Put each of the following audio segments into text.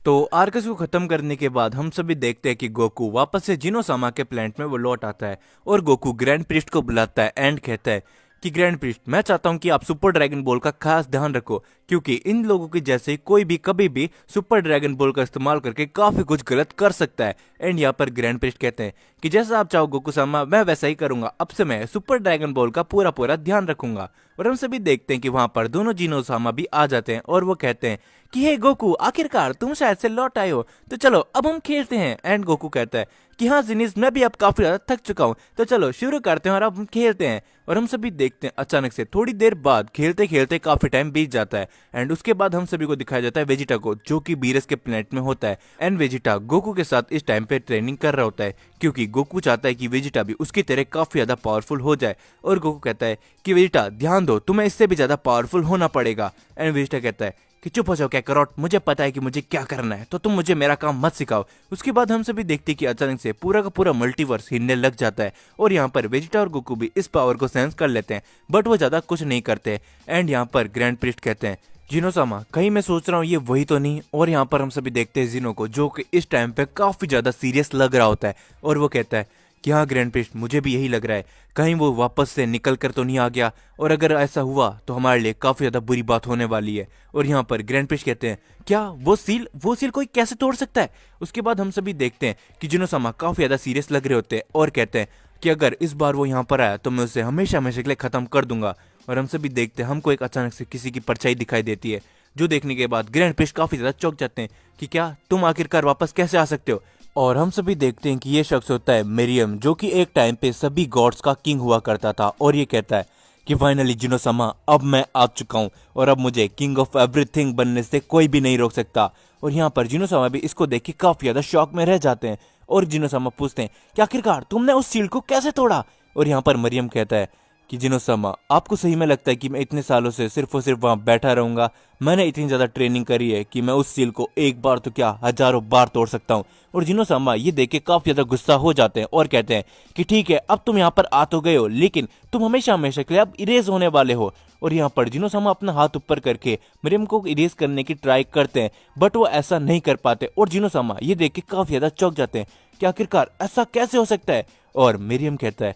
तो आर्कस को खत्म करने के बाद हम सभी देखते हैं कि गोकू वापस से जिनोसामा के प्लेनेट में वो लौट आता है और गोकू ग्रैंड प्रिस्ट को बुलाता है एंड कहता है कि ग्रैंड प्रिस्ट, मैं चाहता हूं कि आप सुपर ड्रैगन बॉल का खास ध्यान रखो, क्योंकि इन लोगों के जैसे कोई भी कभी भी सुपर ड्रैगन बॉल का इस्तेमाल करके काफी कुछ गलत कर सकता है। एंड यहाँ पर ग्रैंड प्रिस्ट कहते हैं कि जैसा आप चाहो गोकू सामा, मैं वैसा ही करूंगा, अब से मैं सुपर ड्रैगन बॉल का पूरा पूरा ध्यान रखूंगा। और हम सभी देखते हैं कि वहां पर दोनों जिनोसामा भी आ जाते हैं और वो कहते हैं कि हे गोकू, आखिरकार तुम शायद से लौट आए हो, तो चलो अब हम खेलते हैं। एंड गोकू कहता है कि हाँ जिनिस, मैं भी अब काफी ज्यादा थक चुका हूँ, तो चलो शुरू करते हैं और अब हम खेलते हैं। और हम सभी देखते हैं अचानक से थोड़ी देर बाद खेलते खेलते काफी टाइम बीत जाता है एंड उसके बाद हम सभी को दिखाया जाता है वेजिटा को, जो कि बीरस के प्लेनेट में होता है। एंड वेजिटा गोकू के साथ इस टाइम पे ट्रेनिंग कर रहा होता है, क्योंकि गोकू चाहता है कि वेजिटा भी उसकी तरह काफी ज्यादा पावरफुल हो जाए। और गोकू कहता है कि वेजिटा ध्यान दो, तुम्हें इससे भी ज्यादा पावरफुल होना पड़ेगा। एंड वेजिटा कहता है कि चुप हो जाओ कैकरॉट, मुझे पता है कि मुझे क्या करना है, तो तुम मुझे मेरा काम मत सिखाओ। उसके बाद हम सभी देखते हैं कि अचानक से पूरा का पूरा मल्टीवर्स हिलने लग जाता है और यहाँ पर वेजिटा और गोकू भी इस पावर को सेंस कर लेते हैं, बट वो ज्यादा कुछ नहीं करते। एंड यहाँ पर ग्रैंड प्रिस्ट कहते हैं जिनोसामा, कहीं मैं सोच रहा हूँ ये वही तो नहीं। और यहाँ पर हम सभी देखते हैं जिनो को, जो कि इस टाइम पे काफी ज्यादा सीरियस लग रहा होता है और वो कहता है कि हाँ ग्रैंड प्रिस्ट, मुझे भी यही लग रहा है, कहीं वो वापस से निकल कर तो नहीं आ गया, और अगर ऐसा हुआ तो हमारे लिए काफी ज्यादा बुरी बात होने वाली है। और यहाँ पर ग्रैंड प्रिस्ट कहते हैं क्या वो सील कोई कैसे तोड़ सकता है। उसके बाद हम सभी देखते हैं कि जिनोसामा काफी ज्यादा सीरियस लग रहे होते हैं और कहते हैं कि अगर इस बार वो यहाँ पर आया तो मैं उसे हमेशा हमेशा के लिए खत्म कर दूंगा। और हम सभी देखते हैं हमको एक अचानक से किसी की परछाई दिखाई देती है, जो देखने के बाद ग्रैंड प्रिस्ट काफी ज्यादा चौंक जाते हैं कि क्या तुम आखिरकार वापस कैसे आ सकते हो। और हम सभी देखते हैं कि ये शख्स होता है मिरियम, जो कि एक टाइम पे सभी गॉड्स का किंग हुआ करता था। और ये कहता है कि फाइनली जिनोसामा, अब मैं आ चुका हूँ और अब मुझे किंग ऑफ एवरीथिंग बनने से कोई भी नहीं रोक सकता। और यहाँ पर जिनोसामा भी इसको देख के काफी ज्यादा शॉक में रह जाते हैं और जिनोसामा पूछते हैं कि आखिरकार तुमने उस सील को कैसे तोड़ा। और यहाँ पर मरियम कहता है कि जिनोसामा, आपको सही में लगता है कि मैं इतने सालों से सिर्फ और सिर्फ वहां बैठा रहूंगा? मैंने इतनी ज्यादा ट्रेनिंग करी है कि मैं उस सील को एक बार तो क्या हजारों बार तोड़ सकता हूँ। और जिनोसामा ये देख के काफी ज्यादा गुस्सा हो जाते हैं और कहते हैं कि ठीक है, अब तुम यहाँ पर आ तो गए हो, लेकिन तुम हमेशा हमेशा के लिए अब इरेज होने वाले हो। और यहाँ पर जिनोसामा अपना हाथ ऊपर करके मरियम को इरेज करने की ट्राई करते हैं, बट वो ऐसा नहीं कर पाते। और जिनोसामा ये देख के काफी ज्यादा चौंक जाते हैं कि आखिरकार ऐसा कैसे हो सकता है। और मरियम कहता है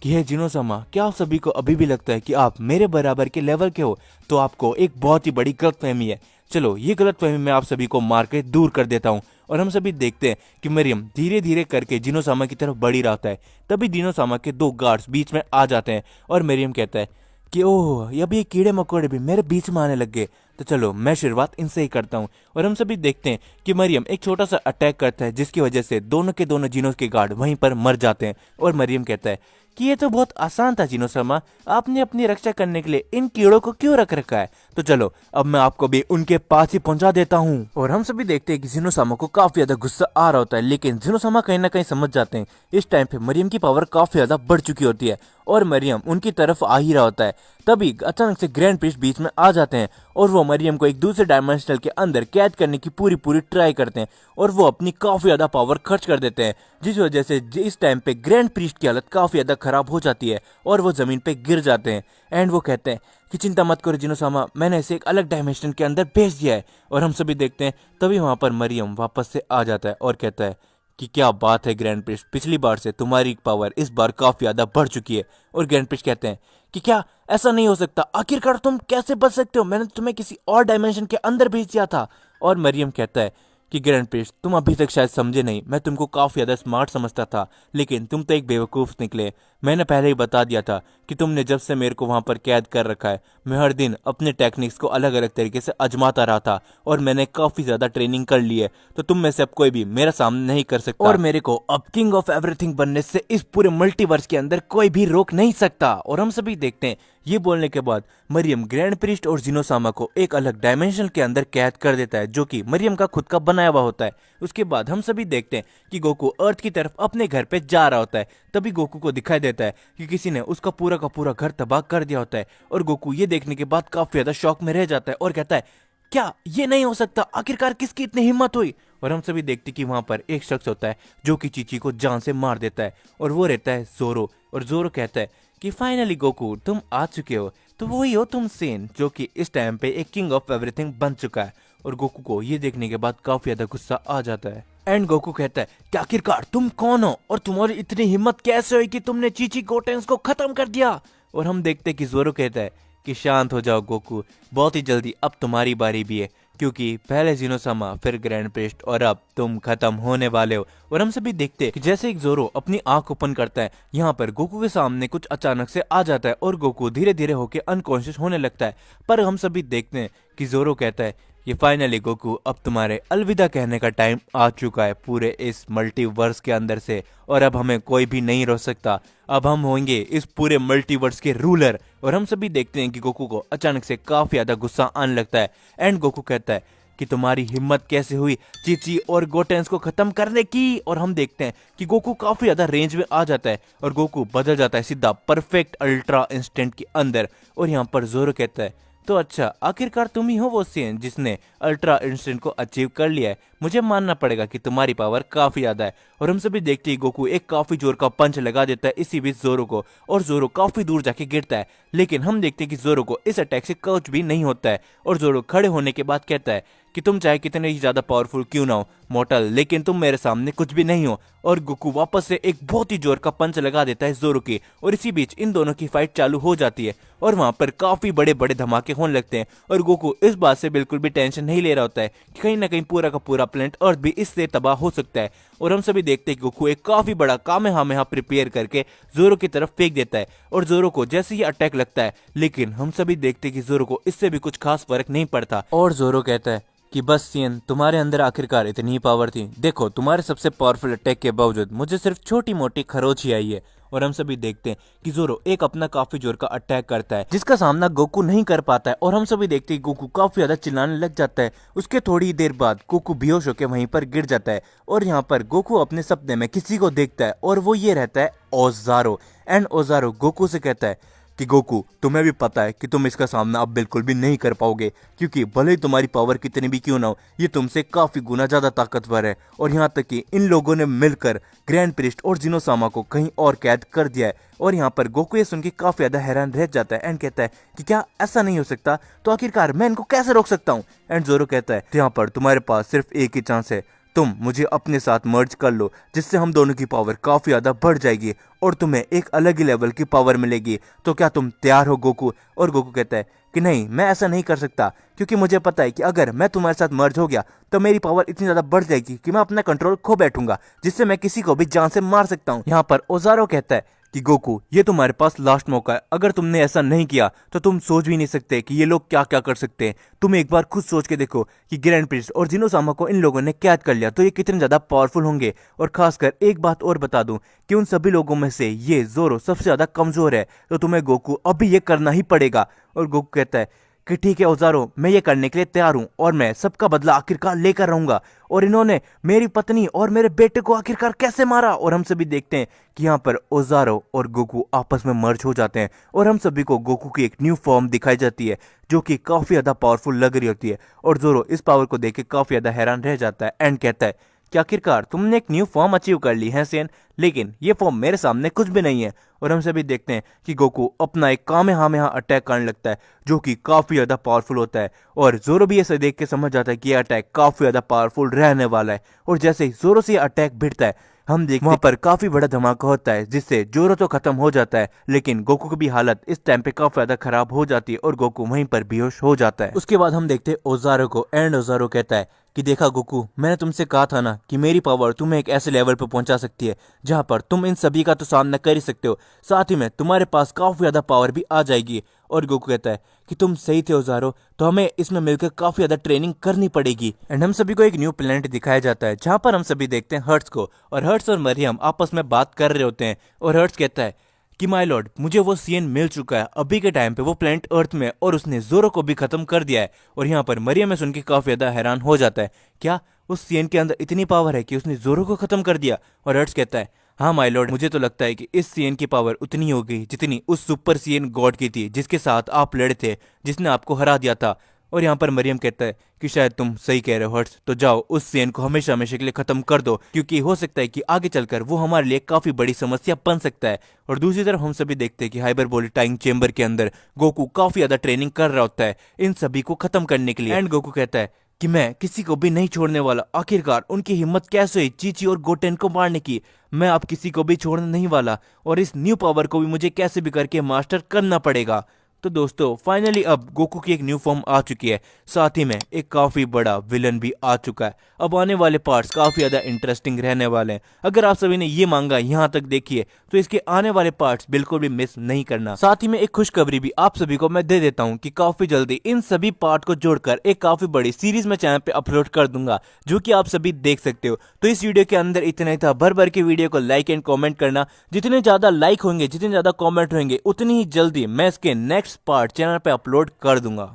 कि हे जिनोसामा, क्या आप सभी को अभी भी लगता है कि आप मेरे बराबर के लेवल के हो? तो आपको एक बहुत ही बड़ी गलतफहमी है। चलो ये गलतफहमी मैं आप सभी को मार के दूर कर देता हूँ। और हम सभी देखते हैं कि मरियम धीरे धीरे करके जिनोसामा की तरफ बढ़ी रहता है। तभी जिनोसामा के दो गार्ड्स बीच में आ जाते हैं और मरियम कहता है कि ओह, अब ये कीड़े मकोड़े भी मेरे बीच में आने लग गए, तो चलो मैं शुरुआत इनसे ही करता हूँ। और हम सभी देखते हैं कि मरियम एक छोटा सा अटैक करता है, जिसकी वजह से दोनों के दोनों जिनों के गार्ड वहीं पर मर जाते हैं। और मरियम कहता है कि ये तो बहुत आसान था जिनोसामा, आपने अपनी रक्षा करने के लिए इन कीड़ों को क्यों रख रखा है? तो चलो अब मैं आपको भी उनके पास ही पहुंचा देता हूँ। और हम सभी देखते हैं कि जिनोसामा को काफी ज्यादा गुस्सा आ रहा होता है, लेकिन जिनोसामा कहीं ना कहीं समझ जाते हैं इस टाइम पे मरियम की पावर काफी ज्यादा बढ़ चुकी होती है और मरियम उनकी तरफ आ ही रहा होता है। तभी अचानक से ग्रैंड प्रिस्ट बीच में आ जाते हैं और वो मरियम को एक दूसरे डायमेंशनल के अंदर कैद करने की पूरी पूरी ट्राई करते हैं और वो अपनी काफी ज्यादा पावर खर्च कर देते हैं, जिस वजह से इस टाइम पे ग्रैंड प्रिस्ट की हालत काफी ज्यादा खराब हो जाती है और वो जमीन पे गिर जाते हैं। एंड वो कहते हैं कि चिंता मत करो जिनोसामा, मैंने इसे एक अलग डायमेंशन के अंदर भेज दिया है। और हम सभी देखते हैं तभी वहां पर मरियम वापस से आ जाता है और कहता है कि क्या बात है ग्रैंड प्रिस्ट, पिछली बार से तुम्हारी पावर इस बार काफी ज्यादा बढ़ चुकी है। और ग्रैंड प्रिस्ट कहते हैं कि क्या ऐसा नहीं हो सकता, आखिरकार तुम कैसे बच सकते हो, मैंने तुम्हें किसी और डायमेंशन के अंदर भेज दिया था। और मरियम कहता है कि ग्रैंड प्रिस्ट, तुम अभी तक शायद समझे नहीं, मैं तुमको काफी ज्यादा स्मार्ट समझता था, लेकिन तुम तो एक बेवकूफ निकले। मैंने पहले ही बता दिया था कि तुमने जब से मेरे को वहां पर कैद कर रखा है, मैं हर दिन अपने टेक्निक्स को अलग अलग तरीके से आजमाता रहा था और मैंने काफी ज्यादा ट्रेनिंग कर ली है, तो तुम में से अब कोई भी मेरा सामने नहीं कर सकता और मेरे को अब किंग ऑफ एवरीथिंग बनने से इस पूरे मल्टीवर्स के अंदर कोई भी रोक नहीं सकता। और हम सभी देखते हैं ये बोलने के बाद मरियम ग्रैंड प्रिस्ट और जिनोसामा को एक अलग डायमेंशन के अंदर कैद कर देता है, जो कि मरियम का खुद का बनाया हुआ होता है। उसके बाद हम सभी देखते हैं कि गोकू अर्थ की तरफ अपने घर पे जा रहा होता है। तभी गोकू को दिखाई देता है कि किसी ने उसका पूरा का पूरा घर तबाह कर दिया होता है और गोकू ये देखने के बाद काफी ज्यादा शॉक में रह जाता है और कहता है क्या ये नहीं हो सकता, आखिरकार किसकी इतनी हिम्मत हुई? और हम सभी देखते कि वहां पर एक शख्स होता है जो कि चीची को जान से मार देता है और वो रहता है जोरो। और जोरो कहता है कि फाइनली गोकू तुम आ चुके हो, तो वही हो तुम सेन, जो कि इस टाइम पे एक किंग ऑफ एवरीथिंग बन चुका है। और गोकू को ये देखने के बाद काफी ज्यादा गुस्सा आ जाता है। एंड गोकू कहता है कि आखिरकार तुम कौन हो और तुम्हारी इतनी हिम्मत कैसे हुई कि तुमने चीची गोटेंस को खत्म कर दिया। और हम देखते हैं कि जोरो कहता है कि शांत हो जाओ गोकू, बहुत ही जल्दी अब तुम्हारी बारी भी है, क्योंकि पहले जीनोसामा फिर ग्रैंड प्रिस्ट और अब तुम खत्म होने वाले हो। और हम सभी देखते हैं कि जैसे एक जोरो अपनी आंख ओपन करता है, यहाँ पर गोकू के सामने कुछ अचानक से आ जाता है और गोकू धीरे धीरे होकर अनकॉन्शियस होने लगता है। पर हम सभी देखते हैं कि जोरो कहता है ये फाइनली गोकू, अब तुम्हारे अलविदा कहने का टाइम आ चुका है पूरे इस मल्टीवर्स के अंदर से, और अब हमें कोई भी नहीं रोक सकता। अब हम होंगे इस पूरे मल्टीवर्स के रूलर। और हम सभी देखते हैं कि गोकू को अचानक से काफी ज्यादा गुस्सा आने लगता है। एंड गोकू कहता है कि तुम्हारी हिम्मत कैसे हुई चीची और गोटेंस को खत्म करने की। और हम देखते हैं कि गोकू काफी ज्यादा रेंज में आ जाता है और गोकू बदल जाता है सीधा परफेक्ट अल्ट्रा इंस्टेंट के अंदर। और यहाँ पर जोरो कहता है तो अच्छा, आखिरकार तुम ही हो वो सीएन जिसने अल्ट्रा इंस्टेंट को अचीव कर लिया है। मुझे मानना पड़ेगा कि तुम्हारी पावर काफी ज्यादा है। और हम सभी देखते ही गोकू एक काफी जोर का पंच लगा देता है इसी बीच जोरो को, और जोरो काफी दूर जाके गिरता है। लेकिन हम देखते हैं कि जोरो को इस अटैक से कुछ भी नहीं होता है। और जोरो खड़े होने के बाद कहता है कि तुम चाहे कितने ही ज्यादा पावरफुल क्यों ना हो मॉर्टल, लेकिन तुम मेरे सामने कुछ भी नहीं हो। और गोकू वापस से एक बहुत ही जोर का पंच लगा देता है जोरो की, और इसी बीच इन दोनों की फाइट चालू हो जाती है। और वहां पर काफी बड़े बड़े धमाके होने लगते हैं और गोकू इस बात से बिल्कुल भी टेंशन नहीं ले रहा होता है कि कहीं ना कहीं पूरा का पूरा प्लेनेट अर्थ भी इससे तबाह हो सकता है। और हम सभी देखते हैं कि गोकू एक काफी बड़ा कामेहामेहा प्रिपेयर करके जोरो की तरफ फेंक देता है। और जोरो को जैसे ही अटैक लगता है, लेकिन हम सभी देखते हैं कि जोरो को इससे भी कुछ खास फर्क नहीं पड़ता। और जोरो कहता है कि बस सीएन, तुम्हारे अंदर आखिरकार इतनी ही पावर थी। देखो, तुम्हारे सबसे पावरफुल अटैक के बावजूद मुझे सिर्फ छोटी मोटी खरोच ही आई है। और हम सभी देखते हैं कि जोरो एक अपना काफी जोर का अटैक करता है जिसका सामना गोकू नहीं कर पाता है। और हम सभी देखते हैं गोकू काफी ज्यादा चिल्लाने लग जाता है। उसके थोड़ी देर बाद गोकू बेहोश होकर वहीं पर गिर जाता है। और यहाँ पर गोकू अपने सपने में किसी को देखता है और वो ये रहता है ओजारो। एंड ओजारो गोकू से कहता है कि गोकू, तुम्हें भी पता है कि तुम इसका सामना अब बिल्कुल भी नहीं कर पाओगे, क्योंकि भले ही तुम्हारी पावर कितनी भी क्यों ना हो, ये तुमसे काफी गुना ज्यादा ताकतवर है। और यहाँ तक कि इन लोगों ने मिलकर ग्रैंड प्रिस्ट और जिनोसामा को कहीं और कैद कर दिया है। और यहाँ पर गोकू ये सुन के काफी ज्यादा हैरान रह जाता है एंड कहता है कि क्या ऐसा नहीं हो सकता, तो आखिरकार मैं इनको कैसे रोक सकता हूँ। एंड जोरो कहता है यहाँ पर तुम्हारे पास सिर्फ एक ही चांस है, तुम मुझे अपने साथ मर्ज कर लो, जिससे हम दोनों की पावर काफी ज्यादा बढ़ जाएगी और तुम्हें एक अलग ही लेवल की पावर मिलेगी। तो क्या तुम तैयार हो गोकू? और गोकू कहता है कि नहीं, मैं ऐसा नहीं कर सकता, क्योंकि मुझे पता है कि अगर मैं तुम्हारे साथ मर्ज हो गया तो मेरी पावर इतनी ज्यादा बढ़ जाएगी कि मैं अपना कंट्रोल खो बैठूंगा, जिससे मैं किसी को भी जान से मार सकता हूँ। यहाँ पर ओजारो कहता है कि गोकू, ये तुम्हारे पास लास्ट मौका है, अगर तुमने ऐसा नहीं किया तो तुम सोच भी नहीं सकते कि ये लोग क्या क्या कर सकते हैं। तुम एक बार खुद सोच के देखो कि ग्रैंड प्रिंस और जिनोसामा को इन लोगों ने कैद कर लिया तो ये कितने ज्यादा पावरफुल होंगे। और खासकर एक बात और बता दूं कि उन सभी लोगों में से ये जोरो सबसे ज्यादा कमजोर है, तो तुम्हें गोकू अभी ये करना ही पड़ेगा। और गोकू कहता है कि ठीक है ओजारो, मैं ये करने के लिए तैयार हूँ और मैं सबका बदला आखिरकार लेकर रहूंगा। और इन्होंने मेरी पत्नी और मेरे बेटे को आखिरकार कैसे मारा। और हम सभी देखते हैं कि यहाँ पर ओजारो और गोकू आपस में मर्ज हो जाते हैं और हम सभी को गोकू की एक न्यू फॉर्म दिखाई जाती है जो कि काफी ज्यादा पावरफुल लग रही होती है। और जोरो इस पावर को देख के काफी ज्यादा हैरान रह जाता है एंड कहता है कि आखिरकार तुमने एक न्यू फॉर्म अचीव कर ली है सेन, लेकिन ये फॉर्म मेरे सामने कुछ भी नहीं है। और हम सभी देखते हैं कि गोकू अपना एक कामेहामेहा अटैक करने लगता है जो कि काफी ज्यादा पावरफुल होता है। और जोरो भी ऐसे देख के समझ जाता है कि यह अटैक काफी ज्यादा पावरफुल रहने वाला है। और जैसे ही जोरो से अटैक भिड़ता है, हम देखते वहां पर काफी बड़ा धमाका होता है जिससे जोरो तो खत्म हो जाता है, लेकिन गोकू की भी हालत इस टाइम पे काफी ज्यादा खराब हो जाती है और गोकू वहीं पर बेहोश हो जाता है। उसके बाद हम देखते हैं ओजारो को एंड ओजारो कहता है कि देखा गोकू, मैंने तुमसे कहा था ना कि मेरी पावर तुम्हें एक ऐसे लेवल पर पहुंचा सकती है जहां पर तुम इन सभी का तो सामना कर ही सकते हो, साथ ही में तुम्हारे पास काफी ज्यादा पावर भी आ जाएगी। और गोकू कहता है कि तुम सही थे ओजारो, तो हमें इसमें मिलकर काफी ज्यादा ट्रेनिंग करनी पड़ेगी। एंड हम सभी को एक न्यू प्लेनेट दिखाया जाता है जहां पर हम सभी देखते हैं हर्ट्स को, और हर्ट्स और मरियम आपस में बात कर रहे होते हैं। और हर्ट्स कहता है कि माय लॉर्ड, मुझे वो सीएन मिल चुका है अभी के टाइम पे, वो प्लेनेट अर्थ में, और उसने जोरो को भी खत्म कर दिया है। और यहाँ पर मरियम में सुन के काफी ज्यादा हैरान हो जाता है, क्या उस सीएन के अंदर इतनी पावर है कि उसने जोरो को खत्म कर दिया? और हर्ट्स कहता है हाँ माय लॉर्ड, मुझे तो लगता है कि इस सीएन की पावर उतनी होगी जितनी उस सुपर सीएन गॉड की थी जिसके साथ आप लड़े थे, जिसने आपको हरा दिया था। और यहाँ पर मरियम कहता है कि शायद तुम सही कह रहे हो हर्ट्स, तो जाओ उस सीएन को हमेशा हमेशा के लिए खत्म कर दो, क्योंकि हो सकता है कि आगे चलकर वो हमारे लिए काफी बड़ी समस्या बन सकता है। और दूसरी तरफ हम सभी देखते हैं कि हाइपरबोलिक टाइम चेंबर के अंदर गोकू काफी ज्यादा ट्रेनिंग कर रहा होता है इन सभी को खत्म करने के लिए। एंड गोकू कहता है कि मैं किसी को भी नहीं छोड़ने वाला। आखिरकार उनकी हिम्मत कैसे हुई चीची और गोटेन को मारने की। मैं अब किसी को भी छोड़ने नहीं वाला और इस न्यू पावर को भी मुझे कैसे भी करके मास्टर करना पड़ेगा। तो दोस्तों फाइनली अब गोकू की एक न्यू फॉर्म आ चुकी है, साथ ही में एक काफी बड़ा विलन भी आ चुका है। अब आने वाले पार्ट्स काफी ज्यादा इंटरेस्टिंग रहने वाले हैं। अगर आप सभी ने ये मांगा यहाँ तक देखिए तो इसके आने वाले पार्ट्स बिल्कुल भी मिस नहीं करना। साथ ही में एक खुशखबरी भी आप सभी को मैं दे देता हूँ कि काफी जल्दी इन सभी पार्ट को जोड़कर एक काफी बड़ी सीरीज में चैनल पे अपलोड कर दूंगा, जो कि आप सभी देख सकते हो। तो इस वीडियो के अंदर इतना ही था। भर भर के वीडियो को लाइक एंड कमेंट करना। जितने ज्यादा लाइक होंगे, जितने ज्यादा कमेंट होंगे, उतनी ही जल्दी मैं इसके नेक्स्ट पार्ट चैनल पे अपलोड कर दूंगा।